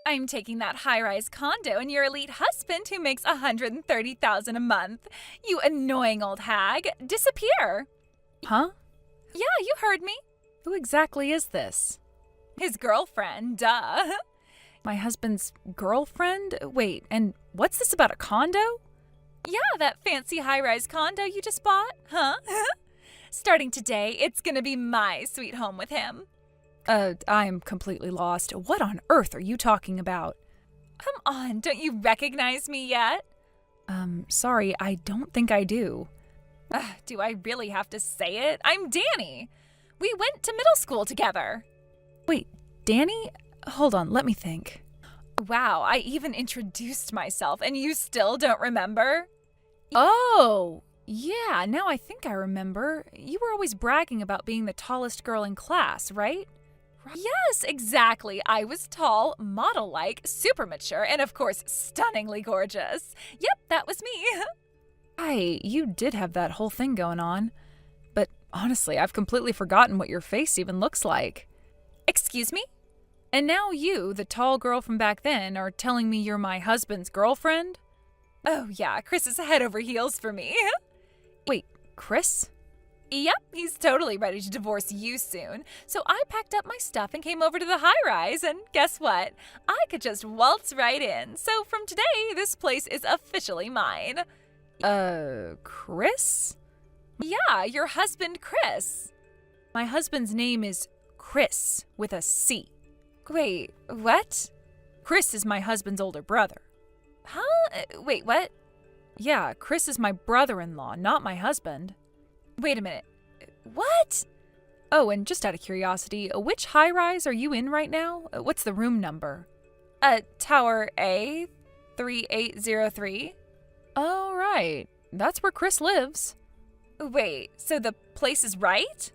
I'm taking that high-rise condo and your elite husband who makes $130,000 a month. You annoying old hag. Disappear. Huh? Yeah, you heard me. Who exactly is this? His girlfriend, duh. My husband's girlfriend? Wait, and what's this about a condo? Yeah, that fancy high-rise condo you just bought, huh? Starting today, it's gonna be my sweet home with him. I'm completely lost. What on earth are you talking about? Come on, don't you recognize me yet? Sorry, I don't think I do. Do I really have to say it? I'm Danny. We went to middle school together. Wait, Danny? Hold on, let me think. Wow, I even introduced myself and you still don't remember? Oh, yeah, now I think I remember. You were always bragging about being the tallest girl in class, right? Yes, exactly. I was tall, model-like, super mature, and of course, stunningly gorgeous. Yep, that was me. Hi, you did have that whole thing going on. But honestly, I've completely forgotten what your face even looks like. Excuse me? And now you, the tall girl from back then, are telling me you're my husband's girlfriend? Oh yeah, Chris is head over heels for me. Wait, Chris? Yep, he's totally ready to divorce you soon. So I packed up my stuff and came over to the high-rise, and guess what? I could just waltz right in. So from today, this place is officially mine. Chris? Yeah, your husband, Chris. My husband's name is Chris, with a C. Wait, what? Chris is my husband's older brother. Huh? Wait, what? Yeah, Chris is my brother-in-law, not my husband. Wait a minute. What? Oh, and just out of curiosity, which high-rise are you in right now? What's the room number? Tower A, 3803. Oh, right. That's where Chris lives. Wait, so the place is right?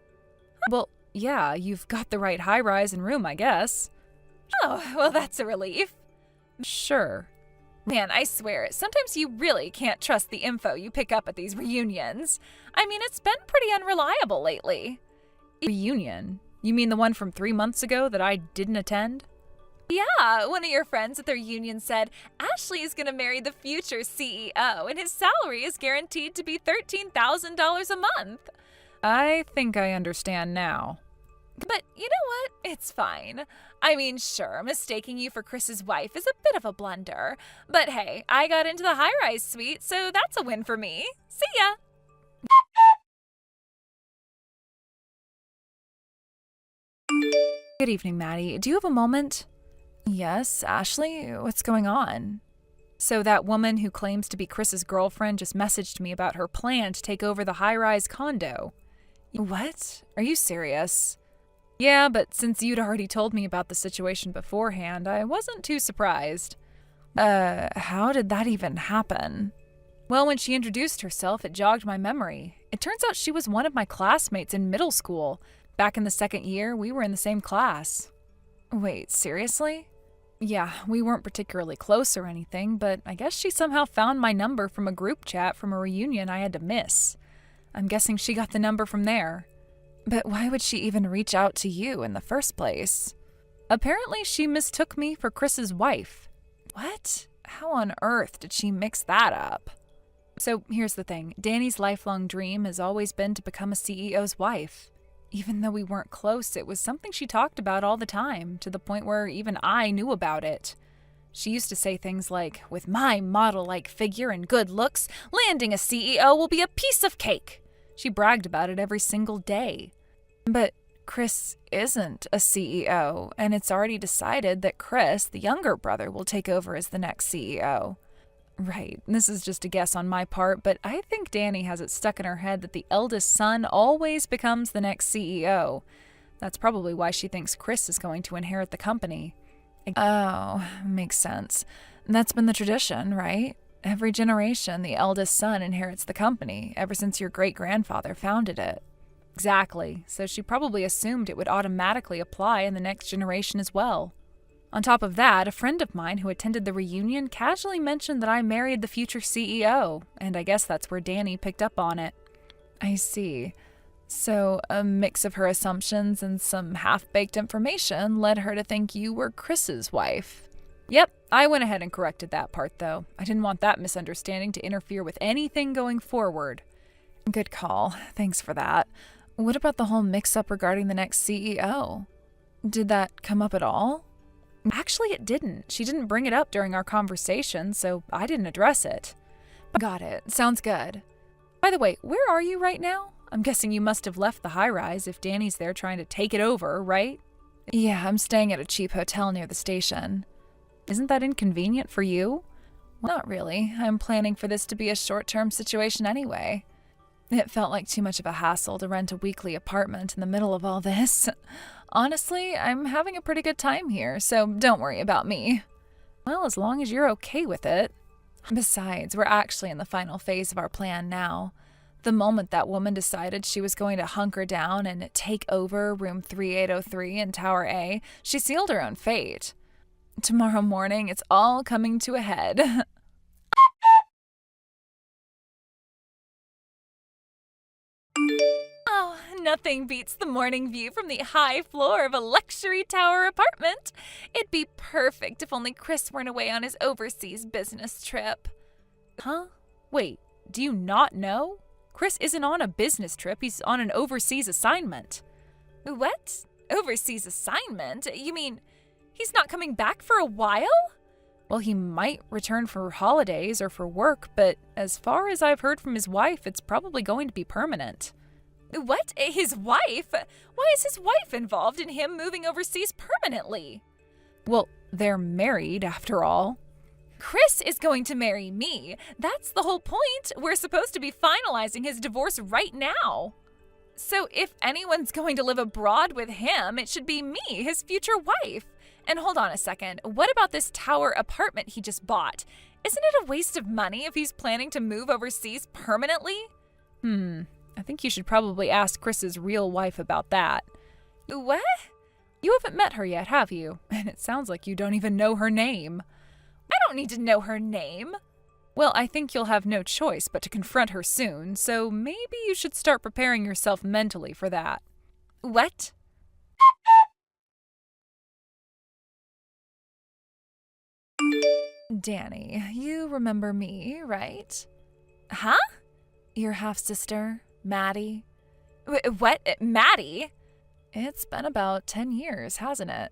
Well, yeah, you've got the right high-rise and room, I guess. Oh, well, that's a relief. Sure. Man, I swear, sometimes you really can't trust the info you pick up at these reunions. I mean, it's been pretty unreliable lately. Reunion? You mean the one from 3 months ago that I didn't attend? Yeah, one of your friends at the reunion said Ashley is going to marry the future CEO and his salary is guaranteed to be $13,000 a month. I think I understand now. But you know what? It's fine. I mean, sure, mistaking you for Chris's wife is a bit of a blunder. But hey, I got into the high-rise suite, so that's a win for me. See ya! Good evening, Maddie. Do you have a moment? Yes, Ashley? What's going on? So that woman who claims to be Chris's girlfriend just messaged me about her plan to take over the high-rise condo. What? Are you serious? Yeah, but since you'd already told me about the situation beforehand, I wasn't too surprised. How did that even happen? Well, when she introduced herself, it jogged my memory. It turns out she was one of my classmates in middle school. Back in the second year, we were in the same class. Wait, seriously? Yeah, we weren't particularly close or anything, but I guess she somehow found my number from a group chat from a reunion I had to miss. I'm guessing she got the number from there. But why would she even reach out to you in the first place? Apparently, she mistook me for Chris's wife. What? How on earth did she mix that up? So here's the thing. Danny's lifelong dream has always been to become a CEO's wife. Even though we weren't close, it was something she talked about all the time, to the point where even I knew about it. She used to say things like, with my model-like figure and good looks, landing a CEO will be a piece of cake. She bragged about it every single day. But Chris isn't a CEO, and it's already decided that Chris, the younger brother, will take over as the next CEO. Right, this is just a guess on my part, but I think Danny has it stuck in her head that the eldest son always becomes the next CEO. That's probably why she thinks Chris is going to inherit the company. Oh, makes sense. That's been the tradition, right? Every generation, the eldest son inherits the company, ever since your great-grandfather founded it. Exactly, so she probably assumed it would automatically apply in the next generation as well. On top of that, a friend of mine who attended the reunion casually mentioned that I married the future CEO, and I guess that's where Danny picked up on it. I see. So, a mix of her assumptions and some half-baked information led her to think you were Chris's wife. Yep, I went ahead and corrected that part, though. I didn't want that misunderstanding to interfere with anything going forward. Good call. Thanks for that. What about the whole mix-up regarding the next CEO? Did that come up at all? Actually, it didn't. She didn't bring it up during our conversation, so I didn't address it. Got it. Sounds good. By the way, where are you right now? I'm guessing you must have left the high-rise if Danny's there trying to take it over, right? Yeah, I'm staying at a cheap hotel near the station. Isn't that inconvenient for you? Well, not really. I'm planning for this to be a short-term situation anyway. It felt like too much of a hassle to rent a weekly apartment in the middle of all this. Honestly, I'm having a pretty good time here, so don't worry about me. Well, as long as you're okay with it. Besides, we're actually in the final phase of our plan now. The moment that woman decided she was going to hunker down and take over room 3803 in Tower A, she sealed her own fate. Tomorrow morning, it's all coming to a head. Oh, nothing beats the morning view from the high floor of a luxury tower apartment. It'd be perfect if only Chris weren't away on his overseas business trip. Huh? Wait, do you not know? Chris isn't on a business trip, he's on an overseas assignment. What? Overseas assignment? You mean he's not coming back for a while? Well, he might return for holidays or for work, but as far as I've heard from his wife, it's probably going to be permanent. What? His wife? Why is his wife involved in him moving overseas permanently? Well, they're married, after all. Chris is going to marry me. That's the whole point. We're supposed to be finalizing his divorce right now. So if anyone's going to live abroad with him, it should be me, his future wife. And hold on a second. What about this tower apartment he just bought? Isn't it a waste of money if he's planning to move overseas permanently? I think you should probably ask Chris's real wife about that. What? You haven't met her yet, have you? And it sounds like you don't even know her name. I don't need to know her name. Well, I think you'll have no choice but to confront her soon, so maybe you should start preparing yourself mentally for that. What? Danny, you remember me, right? Huh? Your half-sister, Maddie. What? Maddie? It's been about 10 years, hasn't it?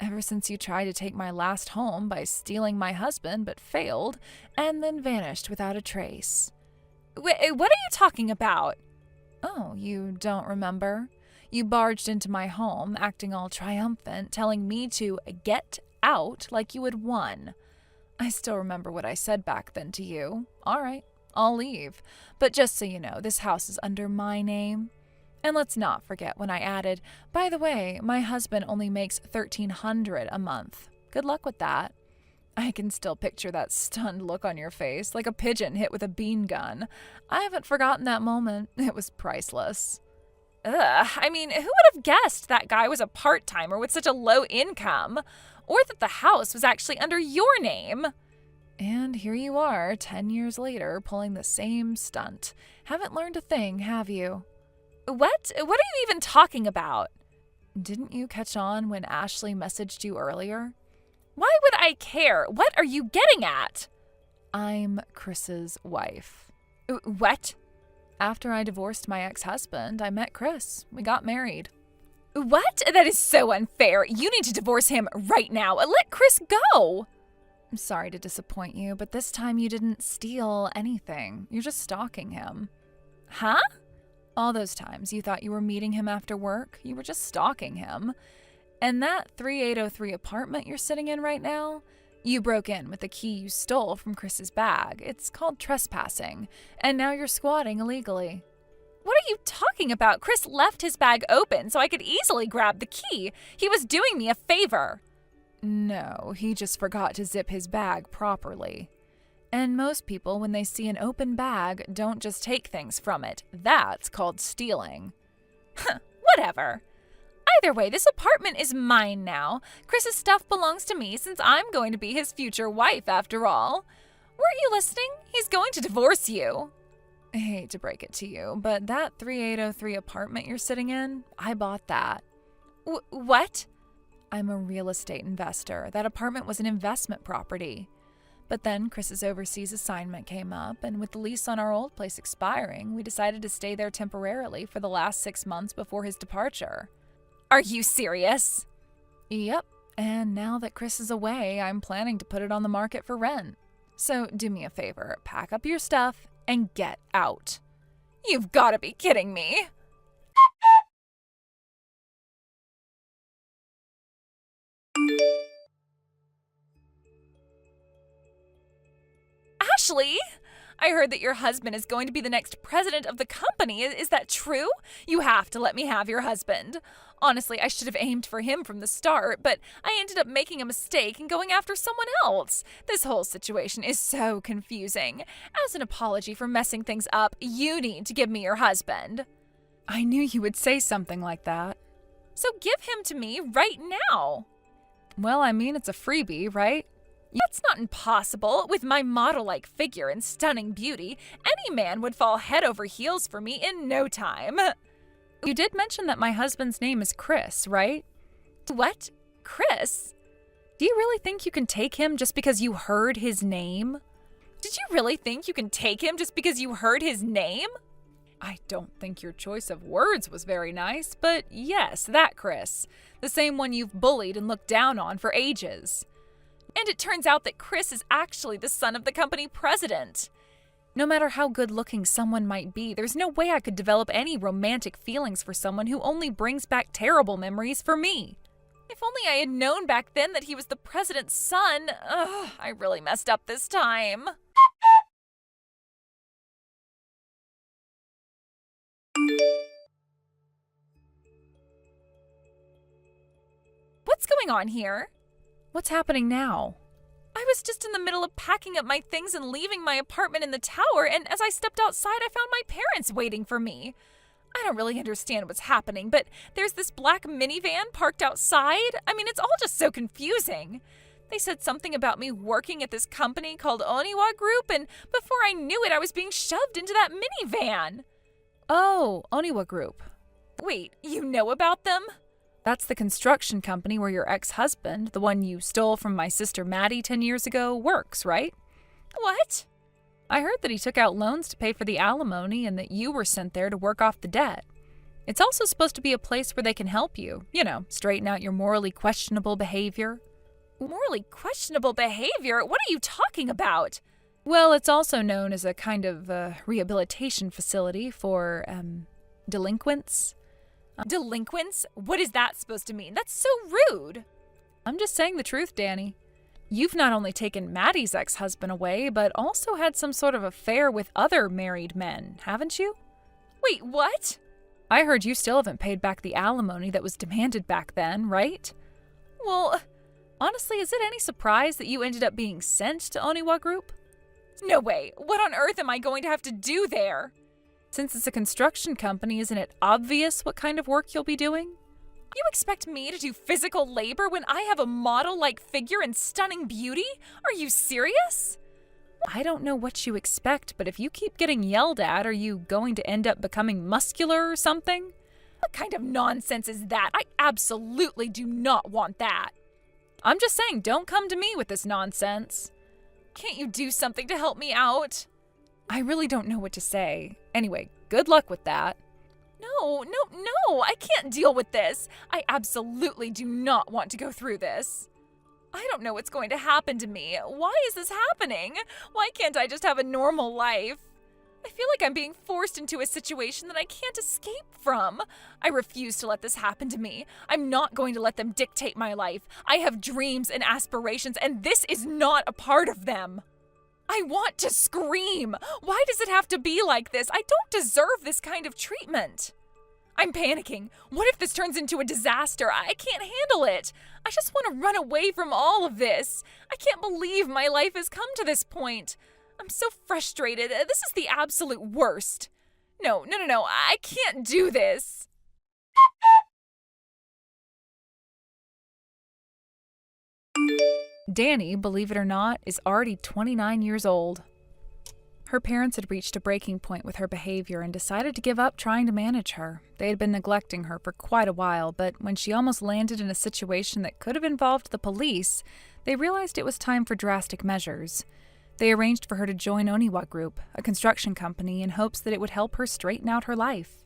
Ever since you tried to take my last home by stealing my husband but failed, and then vanished without a trace. What are you talking about? Oh, you don't remember? You barged into my home, acting all triumphant, telling me to get out like you had won. I still remember what I said back then to you. All right, I'll leave. But just so you know, this house is under my name. And let's not forget when I added, by the way, my husband only makes $1,300 a month. Good luck with that. I can still picture that stunned look on your face, like a pigeon hit with a bean gun. I haven't forgotten that moment. It was priceless. Ugh, I mean, who would have guessed that guy was a part-timer with such a low income? Or that the house was actually under your name? And here you are, 10 years later, pulling the same stunt. Haven't learned a thing, have you? What? What are you even talking about? Didn't you catch on when Ashley messaged you earlier? Why would I care? What are you getting at? I'm Chris's wife. What? After I divorced my ex-husband, I met Chris. We got married. What? That is so unfair. You need to divorce him right now. Let Chris go. I'm sorry to disappoint you, but this time you didn't steal anything. You're just stalking him. Huh? All those times you thought you were meeting him after work, you were just stalking him. And that 3803 apartment you're sitting in right now, you broke in with the key you stole from Chris's bag. It's called trespassing, and now you're squatting illegally. What are you talking about? Chris left his bag open so I could easily grab the key. He was doing me a favor. No, he just forgot to zip his bag properly. And most people, when they see an open bag, don't just take things from it. That's called stealing. Whatever. Either way, this apartment is mine now. Chris's stuff belongs to me since I'm going to be his future wife after all. Weren't you listening? He's going to divorce you. I hate to break it to you, but that 3803 apartment you're sitting in, I bought that. What? I'm a real estate investor. That apartment was an investment property. But then Chris's overseas assignment came up, and with the lease on our old place expiring, we decided to stay there temporarily for the last 6 months before his departure. Are you serious? Yep, and now that Chris is away, I'm planning to put it on the market for rent. So do me a favor, pack up your stuff and get out. You've got to be kidding me. Ashley, I heard that your husband is going to be the next president of the company. Is that true? You have to let me have your husband. Honestly, I should have aimed for him from the start, but I ended up making a mistake and going after someone else. This whole situation is so confusing. As an apology for messing things up, you need to give me your husband. I knew you would say something like that. So give him to me right now. Well, I mean, it's a freebie, right? That's not impossible. With my model-like figure and stunning beauty, any man would fall head over heels for me in no time. You did mention that my husband's name is Chris, right? What? Chris? Do you really think you can take him just because you heard his name? Did you really think you can take him just because you heard his name? I don't think your choice of words was very nice, but yes, that Chris. The same one you've bullied and looked down on for ages. And it turns out that Chris is actually the son of the company president. No matter how good-looking someone might be, there's no way I could develop any romantic feelings for someone who only brings back terrible memories for me. If only I had known back then that he was the president's son. Ugh, I really messed up this time. What's going on here? What's happening now? I was just in the middle of packing up my things and leaving my apartment in the tower, and as I stepped outside, I found my parents waiting for me. I don't really understand what's happening, but there's this black minivan parked outside. I mean, it's all just so confusing. They said something about me working at this company called Oniwa Group, and before I knew it, I was being shoved into that minivan. Oh, Oniwa Group. Wait, you know about them? That's the construction company where your ex-husband, the one you stole from my sister Maddie 10 years ago, works, right? What? I heard that he took out loans to pay for the alimony and that you were sent there to work off the debt. It's also supposed to be a place where they can help you, straighten out your morally questionable behavior. Morally questionable behavior? What are you talking about? Well, it's also known as a kind of rehabilitation facility for, delinquents. Delinquents? What is that supposed to mean? That's so rude. I'm just saying the truth, Danny. You've not only taken Maddie's ex-husband away, but also had some sort of affair with other married men, haven't you? Wait, what? I heard you still haven't paid back the alimony that was demanded back then, right? Well, honestly, is it any surprise that you ended up being sent to Oniwa Group? No way. What on earth am I going to have to do there? Since it's a construction company, isn't it obvious what kind of work you'll be doing? You expect me to do physical labor when I have a model-like figure and stunning beauty? Are you serious? I don't know what you expect, but if you keep getting yelled at, are you going to end up becoming muscular or something? What kind of nonsense is that? I absolutely do not want that. I'm just saying, don't come to me with this nonsense. Can't you do something to help me out? I really don't know what to say. Anyway, good luck with that. No, I can't deal with this. I absolutely do not want to go through this. I don't know what's going to happen to me. Why is this happening? Why can't I just have a normal life? I feel like I'm being forced into a situation that I can't escape from. I refuse to let this happen to me. I'm not going to let them dictate my life. I have dreams and aspirations, and this is not a part of them. I want to scream. Why does it have to be like this? I don't deserve this kind of treatment. I'm panicking. What if this turns into a disaster? I can't handle it. I just want to run away from all of this. I can't believe my life has come to this point. I'm so frustrated. This is the absolute worst. No. I can't do this. Danny, believe it or not, is already 29 years old. her parents had reached a breaking point with her behavior and decided to give up trying to manage her. They had been neglecting her for quite a while, but when she almost landed in a situation that could have involved the police, they realized it was time for drastic measures. They arranged for her to join Oniwa Group, a construction company, in hopes that it would help her straighten out her life.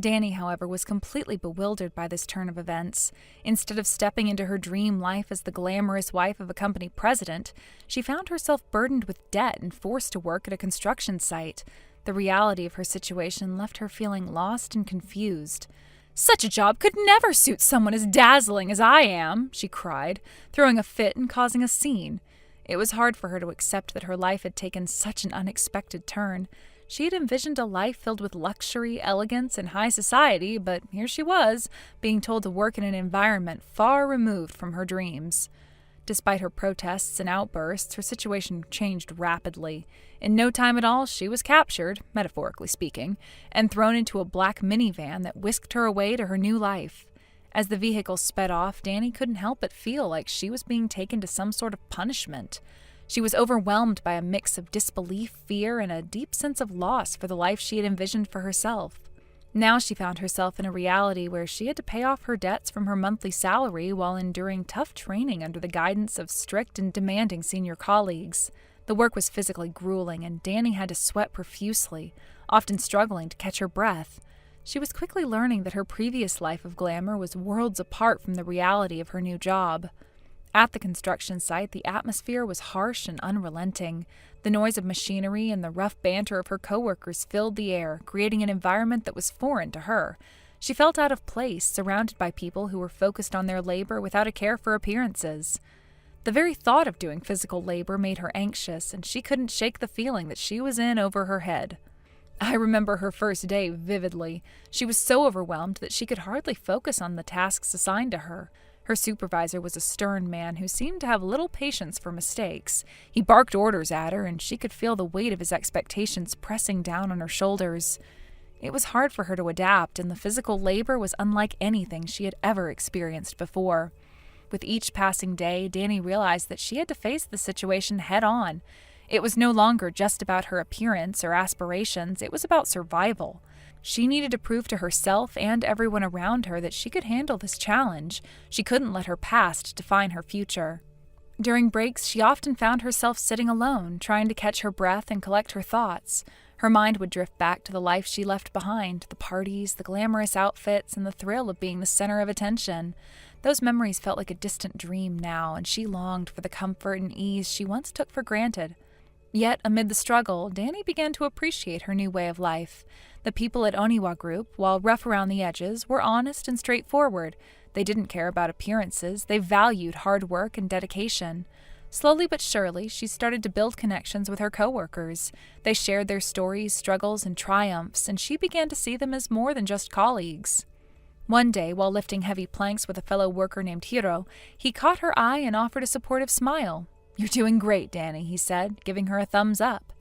Danny, however, was completely bewildered by this turn of events. Instead of stepping into her dream life as the glamorous wife of a company president, she found herself burdened with debt and forced to work at a construction site. The reality of her situation left her feeling lost and confused. "Such a job could never suit someone as dazzling as I am," she cried, throwing a fit and causing a scene. It was hard for her to accept that her life had taken such an unexpected turn. She had envisioned a life filled with luxury, elegance, and high society, but here she was, being told to work in an environment far removed from her dreams. Despite her protests and outbursts, her situation changed rapidly. In no time at all, she was captured, metaphorically speaking, and thrown into a black minivan that whisked her away to her new life. As the vehicle sped off, Danny couldn't help but feel like she was being taken to some sort of punishment. She was overwhelmed by a mix of disbelief, fear, and a deep sense of loss for the life she had envisioned for herself. Now she found herself in a reality where she had to pay off her debts from her monthly salary while enduring tough training under the guidance of strict and demanding senior colleagues. The work was physically grueling, and Danny had to sweat profusely, often struggling to catch her breath. She was quickly learning that her previous life of glamour was worlds apart from the reality of her new job. At the construction site, the atmosphere was harsh and unrelenting. The noise of machinery and the rough banter of her coworkers filled the air, creating an environment that was foreign to her. She felt out of place, surrounded by people who were focused on their labor without a care for appearances. The very thought of doing physical labor made her anxious, and she couldn't shake the feeling that she was in over her head. I remember her first day vividly. She was so overwhelmed that she could hardly focus on the tasks assigned to her. Her supervisor was a stern man who seemed to have little patience for mistakes. He barked orders at her, and she could feel the weight of his expectations pressing down on her shoulders. It was hard for her to adapt, and the physical labor was unlike anything she had ever experienced before. With each passing day, Danny realized that she had to face the situation head-on. It was no longer just about her appearance or aspirations, it was about survival. She needed to prove to herself and everyone around her that she could handle this challenge. She couldn't let her past define her future. During breaks, she often found herself sitting alone, trying to catch her breath and collect her thoughts. Her mind would drift back to the life she left behind, the parties, the glamorous outfits, and the thrill of being the center of attention. Those memories felt like a distant dream now, and she longed for the comfort and ease she once took for granted. Yet, amid the struggle, Danny began to appreciate her new way of life. The people at Oniwa Group, while rough around the edges, were honest and straightforward. They didn't care about appearances. They valued hard work and dedication. Slowly but surely, she started to build connections with her coworkers. They shared their stories, struggles, and triumphs, and she began to see them as more than just colleagues. One day, while lifting heavy planks with a fellow worker named Hiro, he caught her eye and offered a supportive smile. "You're doing great, Danny," he said, giving her a thumbs up.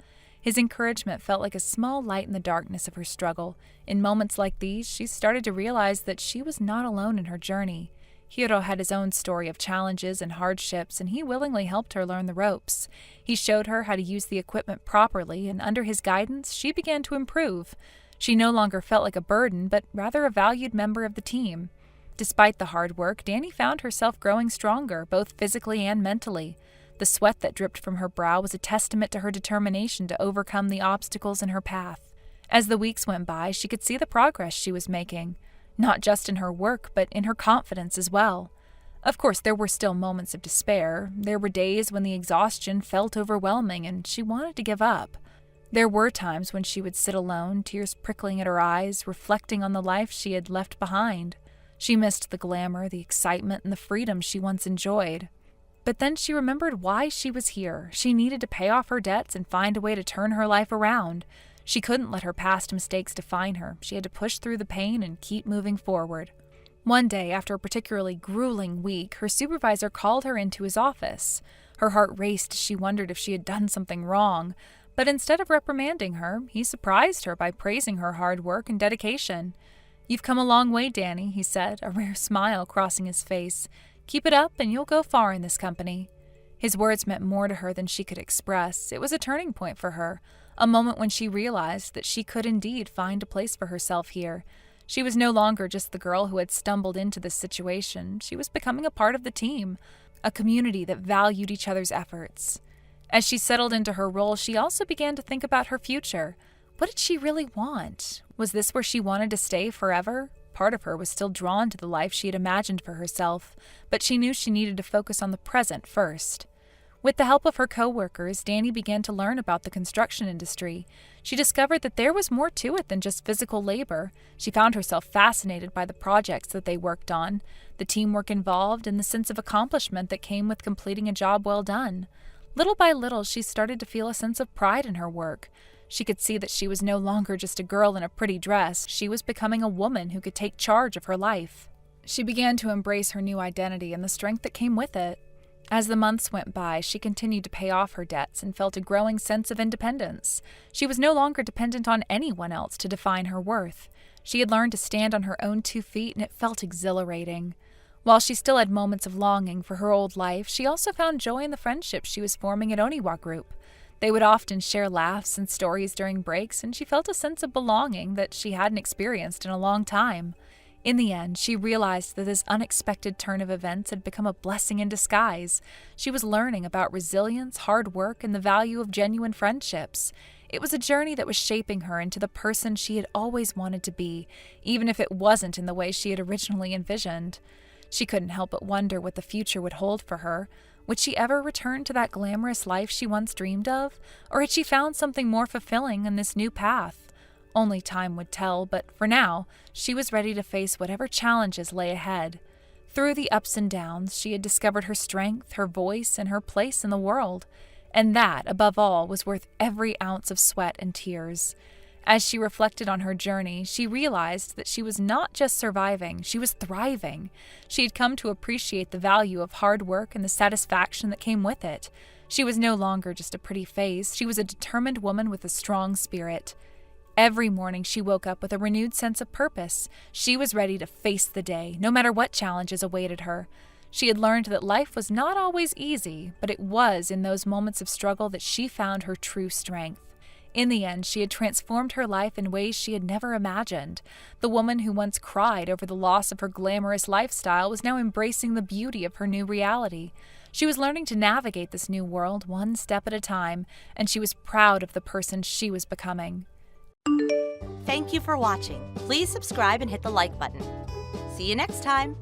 His encouragement felt like a small light in the darkness of her struggle. In moments like these, she started to realize that she was not alone in her journey. Hiro had his own story of challenges and hardships, and he willingly helped her learn the ropes. He showed her how to use the equipment properly, and under his guidance, she began to improve. She no longer felt like a burden, but rather a valued member of the team. Despite the hard work, Danny found herself growing stronger, both physically and mentally. The sweat that dripped from her brow was a testament to her determination to overcome the obstacles in her path. As the weeks went by, she could see the progress she was making, not just in her work, but in her confidence as well. Of course, there were still moments of despair. There were days when the exhaustion felt overwhelming and she wanted to give up. There were times when she would sit alone, tears prickling at her eyes, reflecting on the life she had left behind. She missed the glamour, the excitement, and the freedom she once enjoyed. But then she remembered why she was here. She needed to pay off her debts and find a way to turn her life around. She couldn't let her past mistakes define her. She had to push through the pain and keep moving forward. One day, after a particularly grueling week, her supervisor called her into his office. Her heart raced as she wondered if she had done something wrong. But instead of reprimanding her, he surprised her by praising her hard work and dedication. "You've come a long way, Danny," he said, a rare smile crossing his face. "Keep it up and you'll go far in this company." His words meant more to her than she could express. It was a turning point for her, a moment when she realized that she could indeed find a place for herself here. She was no longer just the girl who had stumbled into this situation. She was becoming a part of the team, a community that valued each other's efforts. As she settled into her role, she also began to think about her future. What did she really want? Was this where she wanted to stay forever? Part of her was still drawn to the life she had imagined for herself, but she knew she needed to focus on the present first. With the help of her coworkers, Danny began to learn about the construction industry. She discovered that there was more to it than just physical labor. She found herself fascinated by the projects that they worked on, the teamwork involved, and the sense of accomplishment that came with completing a job well done. Little by little, she started to feel a sense of pride in her work. She could see that she was no longer just a girl in a pretty dress. She was becoming a woman who could take charge of her life. She began to embrace her new identity and the strength that came with it. As the months went by, she continued to pay off her debts and felt a growing sense of independence. She was no longer dependent on anyone else to define her worth. She had learned to stand on her own 2 feet, and it felt exhilarating. While she still had moments of longing for her old life, she also found joy in the friendships she was forming at Oniwa Group. They would often share laughs and stories during breaks, and she felt a sense of belonging that she hadn't experienced in a long time. In the end, she realized that this unexpected turn of events had become a blessing in disguise. She was learning about resilience, hard work, and the value of genuine friendships. It was a journey that was shaping her into the person she had always wanted to be, even if it wasn't in the way she had originally envisioned. She couldn't help but wonder what the future would hold for her. Would she ever return to that glamorous life she once dreamed of? Or had she found something more fulfilling in this new path? Only time would tell, but for now, she was ready to face whatever challenges lay ahead. Through the ups and downs, she had discovered her strength, her voice, and her place in the world. And that, above all, was worth every ounce of sweat and tears. As she reflected on her journey, she realized that she was not just surviving, she was thriving. She had come to appreciate the value of hard work and the satisfaction that came with it. She was no longer just a pretty face, she was a determined woman with a strong spirit. Every morning she woke up with a renewed sense of purpose. She was ready to face the day, no matter what challenges awaited her. She had learned that life was not always easy, but it was in those moments of struggle that she found her true strength. In the end, she had transformed her life in ways she had never imagined. The woman who once cried over the loss of her glamorous lifestyle was now embracing the beauty of her new reality. She was learning to navigate this new world one step at a time, and she was proud of the person she was becoming. Thank you for watching. Please subscribe and hit the like button. See you next time.